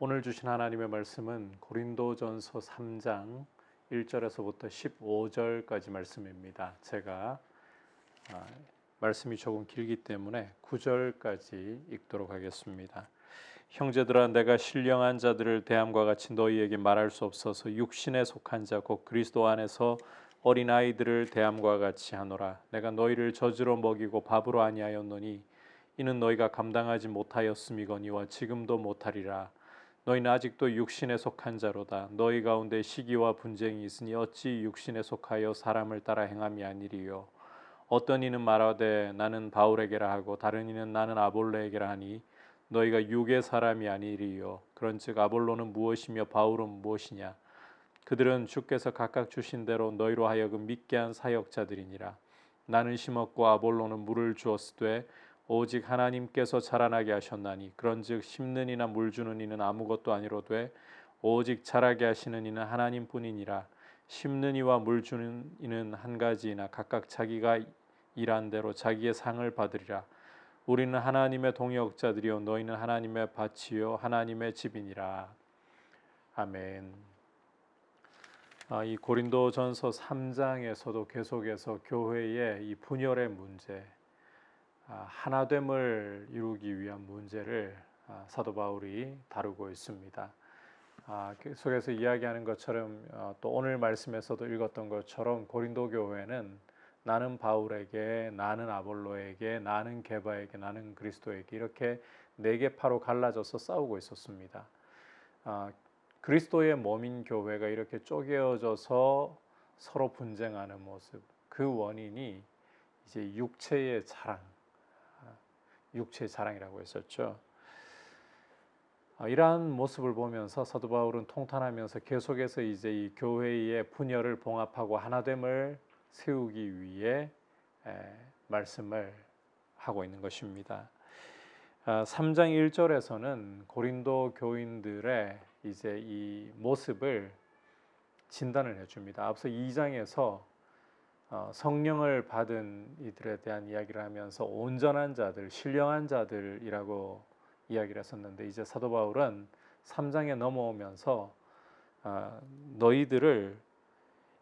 오늘 주신 하나님의 말씀은 고린도전서 3장 1절에서부터 15절까지 말씀입니다. 제가 말씀이 조금 길기 때문에 9절까지 읽도록 하겠습니다. 형제들아, 내가 신령한 자들을 대함과 같이 너희에게 말할 수 없어서 육신에 속한 자 곧 그리스도 안에서 어린아이들을 대함과 같이 하노라. 내가 너희를 젖으로 먹이고 밥으로 아니하였노니 이는 너희가 감당하지 못하였음이거니와 지금도 못하리라. 너희는 아직도 육신에 속한 자로다. 너희 가운데 시기와 분쟁이 있으니 어찌 육신에 속하여 사람을 따라 행함이 아니리요. 어떤 이는 말하되 나는 바울에게라 하고 다른 이는 나는 아볼로에게라 하니 너희가 육의 사람이 아니리요. 그런즉 아볼로는 무엇이며 바울은 무엇이냐? 그들은 주께서 각각 주신 대로 너희로 하여금 믿게 한 사역자들이니라. 나는 심었고 아볼로는 물을 주었으되 오직 하나님께서 자라나게 하셨나니 그런즉 심는 이나 물 주는 이는 아무것도 아니로되 오직 자라게 하시는 이는 하나님뿐이니라. 심는 이와 물 주는 이는 한 가지이나 각각 자기가 일한 대로 자기의 상을 받으리라. 우리는 하나님의 동역자들이요 너희는 하나님의 밭이요 하나님의 집이니라. 아멘. 이 고린도전서 3장에서도 계속해서 교회의 이 분열의 문제, 하나됨을 이루기 위한 문제를 사도 바울이 다루고 있습니다. 계속해서 이야기하는 것처럼 또 오늘 말씀에서도 읽었던 것처럼 고린도 교회는 나는 바울에게, 나는 아볼로에게, 나는 게바에게, 나는 그리스도에게 이렇게 네 개 파로 갈라져서 싸우고 있었습니다. 그리스도의 몸인 교회가 이렇게 쪼개어져서 서로 분쟁하는 모습, 그 원인이 이제 육체의 자랑이라고 했었죠. 이러한 모습을 보면서 사도 바울은 통탄하면서 계속해서 이제 이 교회의 분열을 봉합하고 하나됨을 세우기 위해 말씀을 하고 있는 것입니다. 3장 1절에서는 고린도 교인들의 이제 이 모습을 진단을 해줍니다. 앞서 2장에서 성령을 받은 이들에 대한 이야기를 하면서 온전한 자들, 신령한 자들이라고 이야기를 했었는데 이제 사도 바울은 3장에 넘어오면서 너희들을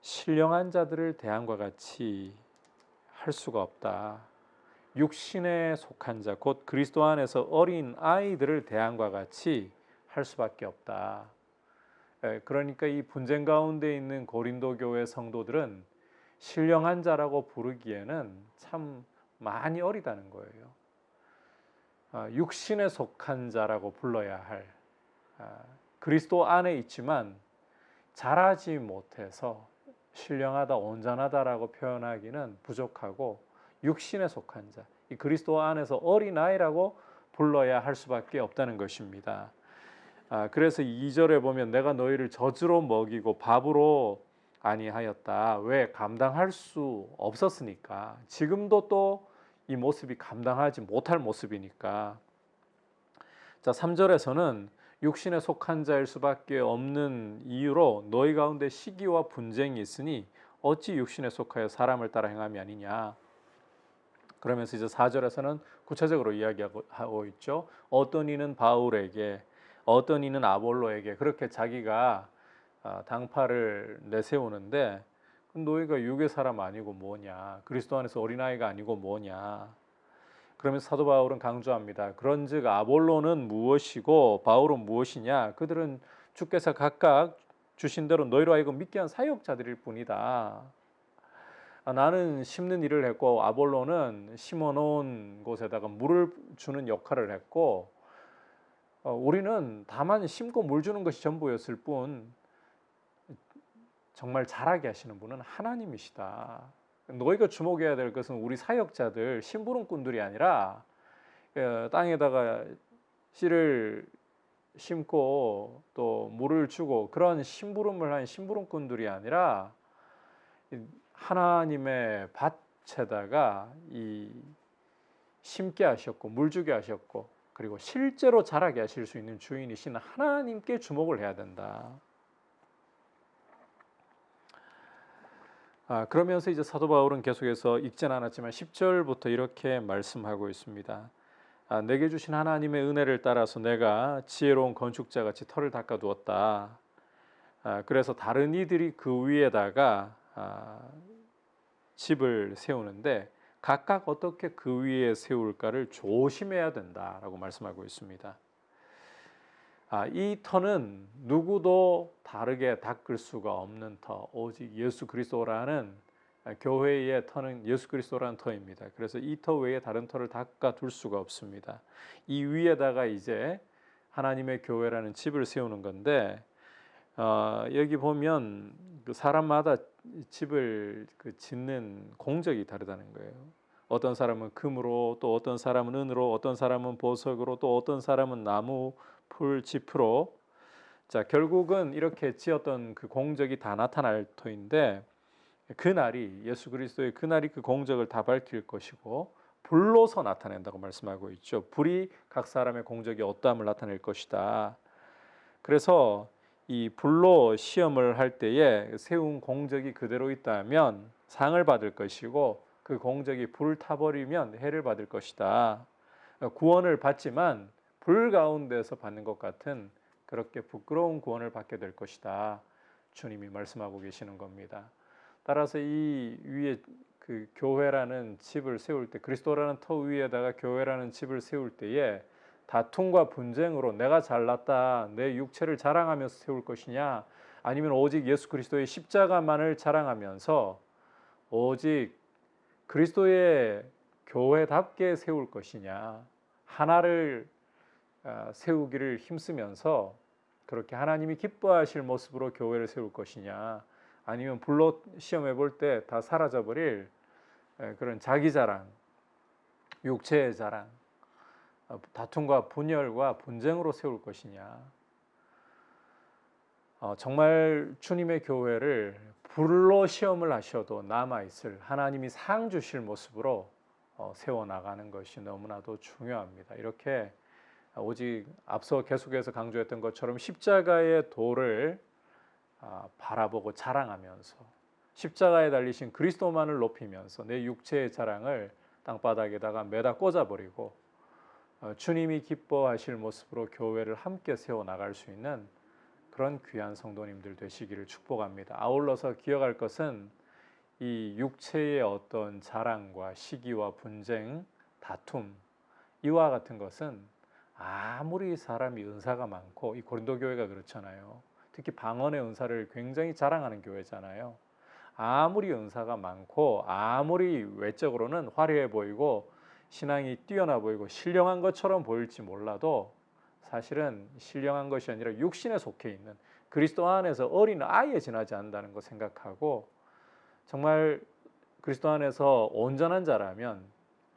신령한 자들을 대함과 같이 할 수가 없다. 육신에 속한 자, 곧 그리스도 안에서 어린 아이들을 대함과 같이 할 수밖에 없다. 그러니까 이 분쟁 가운데 있는 고린도 교회 성도들은 신령한 자라고 부르기에는 참 많이 어리다는 거예요. 육신에 속한 자라고 불러야 할, 그리스도 안에 있지만 자라지 못해서 신령하다, 온전하다라고 표현하기는 부족하고 육신에 속한 자, 이 그리스도 안에서 어린아이라고 불러야 할 수밖에 없다는 것입니다. 그래서 2절에 보면 내가 너희를 젖으로 먹이고 밥으로 아니하였다. 왜? 감당할 수 없었으니까. 지금도 또 이 모습이 감당하지 못할 모습이니까. 자, 3절에서는 육신에 속한 자일 수밖에 없는 이유로 너희 가운데 시기와 분쟁이 있으니 어찌 육신에 속하여 사람을 따라 행함이 아니냐. 그러면서 이제 4절에서는 구체적으로 이야기하고 있죠. 어떤 이는 바울에게, 어떤 이는 아볼로에게 그렇게 자기가 당파를 내세우는데 너희가 육의 사람 아니고 뭐냐, 그리스도 안에서 어린아이가 아니고 뭐냐. 그러면서 사도 바울은 강조합니다. 그런즉 아볼로는 무엇이고 바울은 무엇이냐. 그들은 주께서 각각 주신 대로 너희로 하여금 믿게 한 사역자들일 뿐이다. 나는 심는 일을 했고 아볼로는 심어놓은 곳에다가 물을 주는 역할을 했고 우리는 다만 심고 물 주는 것이 전부였을 뿐 정말 잘하게 하시는 분은 하나님이시다. 너희가 주목해야 될 것은 우리 사역자들, 심부름꾼들이 아니라 땅에다가 씨를 심고 또 물을 주고 그런 심부름을 한 심부름꾼들이 아니라 하나님의 밭에다가 이 심게 하셨고 물 주게 하셨고 그리고 실제로 자라게 하실 수 있는 주인이신 하나님께 주목을 해야 된다. 그러면서 이제 사도 바울은 계속해서 읽진 않았지만 10절부터 이렇게 말씀하고 있습니다. 내게 주신 하나님의 은혜를 따라서 내가 지혜로운 건축자같이 터를 닦아두었다. 그래서 다른 이들이 그 위에다가 집을 세우는데 각각 어떻게 그 위에 세울까를 조심해야 된다라고 말씀하고 있습니다. 이 터는 누구도 다르게 닦을 수가 없는 터, 오직 예수 그리스도라는 교회의 터는 예수 그리스도라는 터입니다. 그래서 이 터 외에 다른 터를 닦아 둘 수가 없습니다. 이 위에다가 이제 하나님의 교회라는 집을 세우는 건데 여기 보면 그 사람마다 집을 짓는 공적이 다르다는 거예요. 어떤 사람은 금으로, 또 어떤 사람은 은으로, 어떤 사람은 보석으로, 또 어떤 사람은 나무, 풀, 짚으로. 자, 결국은 이렇게 지었던 그 공적이 다 나타날 터인데 그날이 예수 그리스도의 그날이 그 공적을 다 밝힐 것이고 불로서 나타낸다고 말씀하고 있죠. 불이 각 사람의 공적이 어떠함을 나타낼 것이다. 그래서 이 불로 시험을 할 때에 세운 공적이 그대로 있다면 상을 받을 것이고 그 공적이 불 타버리면 해를 받을 것이다. 구원을 받지만 불 가운데서 받는 것 같은 그렇게 부끄러운 구원을 받게 될 것이다. 주님이 말씀하고 계시는 겁니다. 따라서 이 위에 그 교회라는 집을 세울 때 그리스도라는 터 위에다가 교회라는 집을 세울 때에 다툼과 분쟁으로 내가 잘났다, 내 육체를 자랑하면서 세울 것이냐, 아니면 오직 예수 그리스도의 십자가만을 자랑하면서 오직 그리스도의 교회답게 세울 것이냐, 하나를 세우기를 힘쓰면서 그렇게 하나님이 기뻐하실 모습으로 교회를 세울 것이냐, 아니면 불로 시험해 볼 때 다 사라져버릴 그런 자기 자랑, 육체의 자랑, 다툼과 분열과 분쟁으로 세울 것이냐. 정말 주님의 교회를 불로 시험을 하셔도 남아있을 하나님이 상 주실 모습으로 세워나가는 것이 너무나도 중요합니다. 이렇게 오직 앞서 계속해서 강조했던 것처럼 십자가의 도를 바라보고 자랑하면서 십자가에 달리신 그리스도만을 높이면서 내 육체의 자랑을 땅바닥에다가 매다 꽂아버리고 주님이 기뻐하실 모습으로 교회를 함께 세워나갈 수 있는 그런 귀한 성도님들 되시기를 축복합니다. 아울러서 기억할 것은 이 육체의 어떤 자랑과 시기와 분쟁, 다툼 이와 같은 것은 아무리 사람이 은사가 많고 이 고린도 교회가 그렇잖아요. 특히 방언의 은사를 굉장히 자랑하는 교회잖아요. 아무리 은사가 많고 아무리 외적으로는 화려해 보이고 신앙이 뛰어나 보이고 신령한 것처럼 보일지 몰라도 사실은 신령한 것이 아니라 육신에 속해 있는 그리스도 안에서 어린 아이에 지나지 않는다는 거 생각하고 정말 그리스도 안에서 온전한 자라면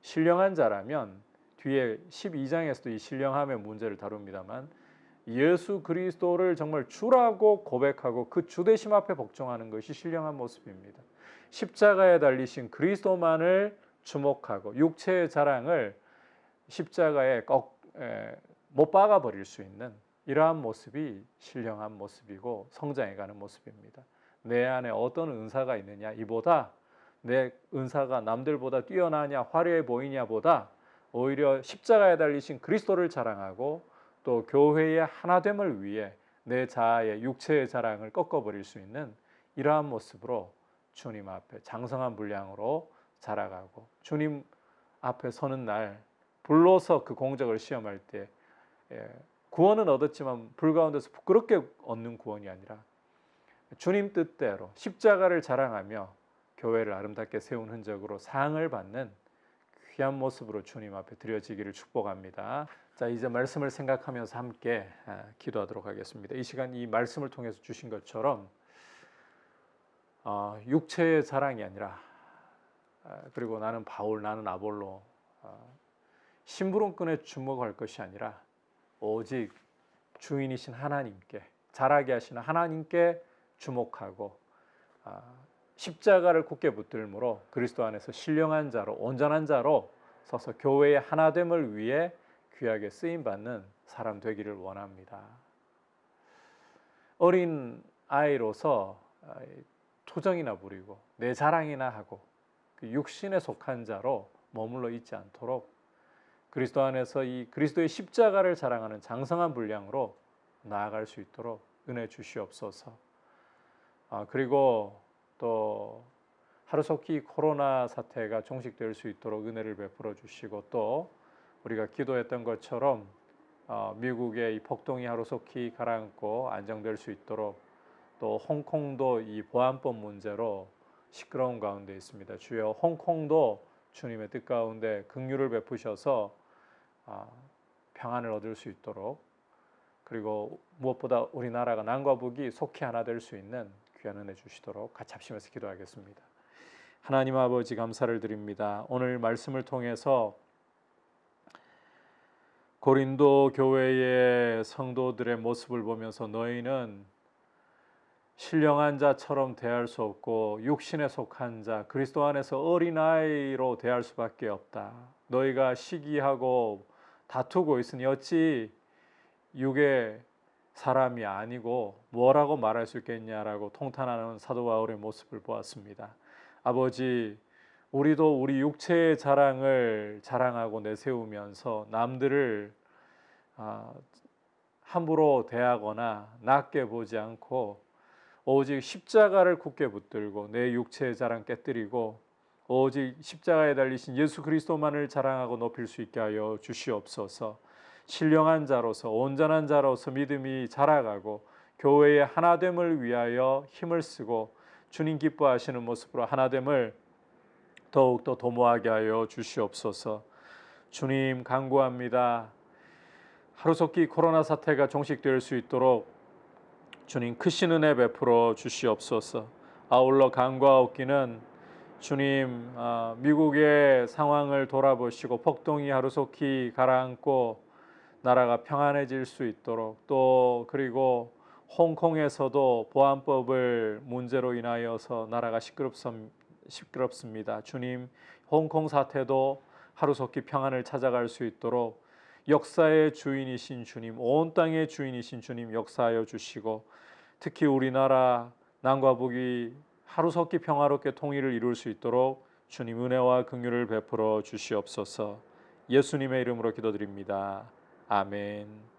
신령한 자라면 뒤에 12장에서도 이 신령함의 문제를 다룹니다만 예수 그리스도를 정말 주라고 고백하고 그 주되심 앞에 복종하는 것이 신령한 모습입니다. 십자가에 달리신 그리스도만을 주목하고 육체의 자랑을 십자가에 못 박아 버릴 수 있는 이러한 모습이 신령한 모습이고 성장해가는 모습입니다. 내 안에 어떤 은사가 있느냐 이보다 내 은사가 남들보다 뛰어나냐 화려해 보이냐 보다 오히려 십자가에 달리신 그리스도를 자랑하고 또 교회의 하나됨을 위해 내 자아의 육체의 자랑을 꺾어버릴 수 있는 이러한 모습으로 주님 앞에 장성한 분량으로 자라가고 주님 앞에 서는 날 불로서 그 공적을 시험할 때 구원은 얻었지만 불 가운데서 부끄럽게 얻는 구원이 아니라 주님 뜻대로 십자가를 자랑하며 교회를 아름답게 세운 흔적으로 상을 받는 귀한 모습으로 주님 앞에 드려지기를 축복합니다. 자, 이제 말씀을 생각하면서 함께 기도하도록 하겠습니다. 이 시간 이 말씀을 통해서 주신 것처럼 육체의 자랑이 아니라 그리고 나는 바울, 나는 아볼로 심부름꾼에 주목할 것이 아니라 오직 주인이신 하나님께 자라게 하시는 하나님께 주목하고 십자가를 굳게 붙들므로 그리스도 안에서 신령한 자로 온전한 자로 서서 교회의 하나됨을 위해 귀하게 쓰임받는 사람 되기를 원합니다. 어린 아이로서 투정이나 부리고 내 자랑이나 하고 그 육신에 속한 자로 머물러 있지 않도록 그리스도 안에서 이 그리스도의 십자가를 자랑하는 장성한 분량으로 나아갈 수 있도록 은혜 주시옵소서. 그리고 또 하루속히 코로나 사태가 종식될 수 있도록 은혜를 베풀어 주시고, 또 우리가 기도했던 것처럼 미국의 이 폭동이 하루속히 가라앉고 안정될 수 있도록, 또 홍콩도 이 보안법 문제로 시끄러운 가운데 있습니다. 주여, 홍콩도 주님의 뜻 가운데 긍휼을 베푸셔서 평안을 얻을 수 있도록, 그리고 무엇보다 우리나라가 남과 북이 속히 하나 될 수 있는 귀한 은혜 주시도록 같이 합심해서 기도하겠습니다. 하나님 아버지, 감사를 드립니다. 오늘 말씀을 통해서 고린도 교회의 성도들의 모습을 보면서 너희는 신령한 자처럼 대할 수 없고 육신에 속한 자, 그리스도 안에서 어린아이로 대할 수밖에 없다. 너희가 시기하고 다투고 있으니 어찌 육의 사람이 아니고 뭐라고 말할 수 있겠냐라고 통탄하는 사도 바울의 모습을 보았습니다. 아버지, 우리도 우리 육체의 자랑을 자랑하고 내세우면서 남들을 함부로 대하거나 낮게 보지 않고 오직 십자가를 굳게 붙들고 내 육체의 자랑 깨뜨리고 오직 십자가에 달리신 예수 그리스도만을 자랑하고 높일 수 있게 하여 주시옵소서. 신령한 자로서, 온전한 자로서 믿음이 자라가고 교회의 하나됨을 위하여 힘을 쓰고 주님 기뻐하시는 모습으로 하나됨을 더욱더 도모하게 하여 주시옵소서. 주님, 간구합니다. 하루속히 코로나 사태가 종식될 수 있도록 주님 크신 은혜 베풀어 주시옵소서. 아울러 간구하옵기는 주님, 미국의 상황을 돌아보시고 폭동이 하루속히 가라앉고 나라가 평안해질 수 있도록, 또 그리고 홍콩에서도 보안법을 문제로 인하여서 나라가 시끄럽습니다. 주님, 홍콩 사태도 하루속히 평안을 찾아갈 수 있도록 역사의 주인이신 주님, 온 땅의 주인이신 주님 역사하여 주시고, 특히 우리나라 남과 북이 하루속히 평화롭게 통일을 이룰 수 있도록 주님 은혜와 긍휼을 베풀어 주시옵소서. 예수님의 이름으로 기도드립니다. 아멘.